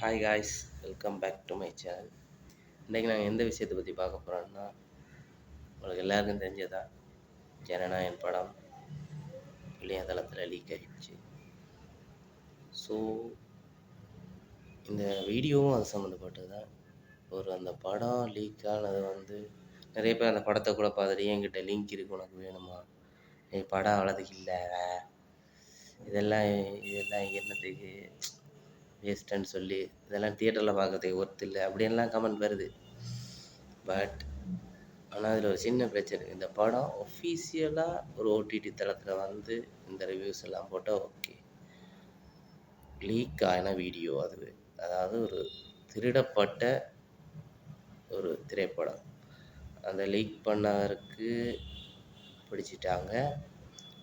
Hi guys, welcome back to my channel. இன்றைக்கி நாங்கள் எந்த விஷயத்தை பற்றி பார்க்க போகிறோம்னா, உங்களுக்கு எல்லாருக்கும் தெரிஞ்சதா ஜனநாயகன் படம் இணையதளத்தில் லீக் ஆகிடுச்சு. ஸோ இந்த வீடியோவும் அது சம்மந்தப்பட்டது தான். அந்த படம் லீக் ஆனது நிறைய பேர் அந்த படத்தை கூட பார்த்துட்டு என்கிட்ட லிங்க் இருக்குது உனக்கு வேணுமா, படம் அவ்வளோதுக்கு இல்லை, இதெல்லாம் என்னத்துக்கு வேஸ்ட்டுன்னு சொல்லி இதெல்லாம் தியேட்டரில் பார்க்கறதுக்கு ஒர்த்து இல்லை அப்படின்லாம் கமெண்ட் வருது. பட் ஆனால் அதில் ஒரு சின்ன பிரச்சனை. இந்த படம் ஒஃபீஷியலாக ஒரு ஓடிடி தளத்தில் இந்த ரிவ்யூஸ் எல்லாம் போட்டால் ஓகே. லீக் ஆன வீடியோ அதாவது ஒரு திருடப்பட்ட ஒரு திரைப்படம். அந்த லீக் பண்ணவருக்கு பிடிச்சிட்டாங்க.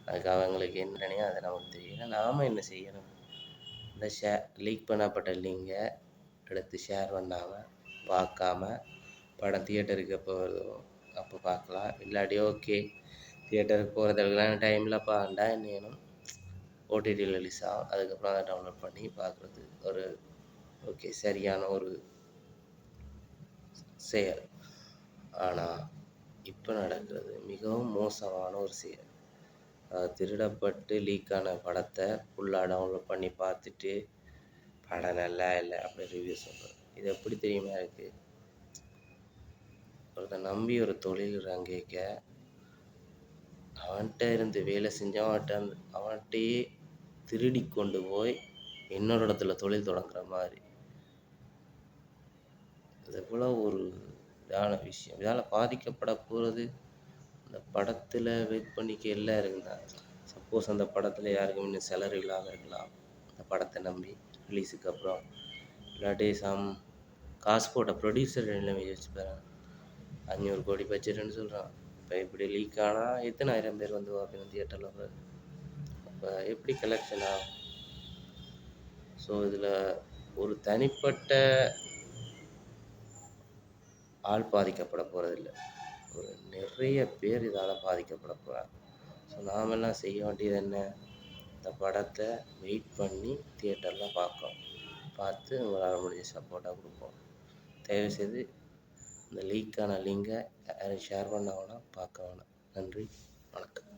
அதுக்கு அவங்களுக்கு என்னன்னே அதை நமக்கு தெரியல. நாம் என்ன செய்யணும்? இந்த லீக் பண்ணப்பட்ட லிங்கை எடுத்து ஷேர் பண்ணாமல் பார்க்காம படம் தியேட்டருக்கு எப்போ வருதோ அப்போ பார்க்கலாம். இல்லாட்டி ஓகே, தியேட்டருக்கு போகிறதுக்குலாம் டைமில் பாண்டா வேணும், ஓடிடியில் ரிலீஸ் ஆகும், அதுக்கப்புறம் அதை டவுன்லோட் பண்ணி பார்க்குறது ஒரு ஓகே சரியான ஒரு செயல். ஆனால் இப்போ நடக்கிறது மிகவும் மோசமான ஒரு செயல். திருடப்பட்டு லீக்கான படத்தை ஃபுல்லாக டவுன்லோட் பண்ணி பார்த்துட்டு படம் நல்லா இல்லை அப்படி ரிவ்யூ சொல்கிறது. இது எப்படி தெரியுமா இருக்குது? ஒருத்தன் நம்பி ஒரு தொழில் கேட்க அவன்கிட்ட இருந்து வேலை செஞ்சவன் அவன்கிட்டயே திருடி கொண்டு போய் இன்னொரு இடத்துல தொழில் தொடங்குற மாதிரி. இது போல் ஒரு இதான விஷயம். இதால் பாதிக்கப்பட போகிறது அந்த படத்தில் வெயிட் பண்ணிக்க எல்லாம் இருக்குதான். சப்போஸ் அந்த படத்தில் யாருக்கும் இன்னும் சேலரி இல்லாமல் இருக்கலாம் அந்த படத்தை நம்பி ரிலீஸுக்கு அப்புறம். இல்லாட்டி காசு போட்ட ப்ரொடியூசர் நிலைமை யோசிச்சு பாருங்க. 500 கோடி பட்ஜெட்டுன்னு சொல்கிறான். இப்போ இப்படி லீக் ஆனால் எத்தனை ஆயிரம் பேர் பார்க்கணும் தியேட்டரில்? அப்போ எப்படி கலெக்ஷன் ஆகும்? ஸோ இதில் ஒரு தனிப்பட்ட ஆள் பாதிக்கப்பட போகிறதில்ல, ஒரு நிறைய பேர் இதால் பாதிக்கப்பட போகிறாங்க. ஸோ நாமெல்லாம் செய்ய வேண்டியது என்ன? இந்த படத்தை வெயிட் பண்ணி தியேட்டரில் பார்த்து உங்களால் முடிஞ்ச சப்போர்ட்டாக கொடுப்போம். தயவுசெய்து இந்த லீக்கான லிங்கை யாரும் ஷேர் பண்ண வேணாம், பார்க்க வேணாம். நன்றி, வணக்கம்.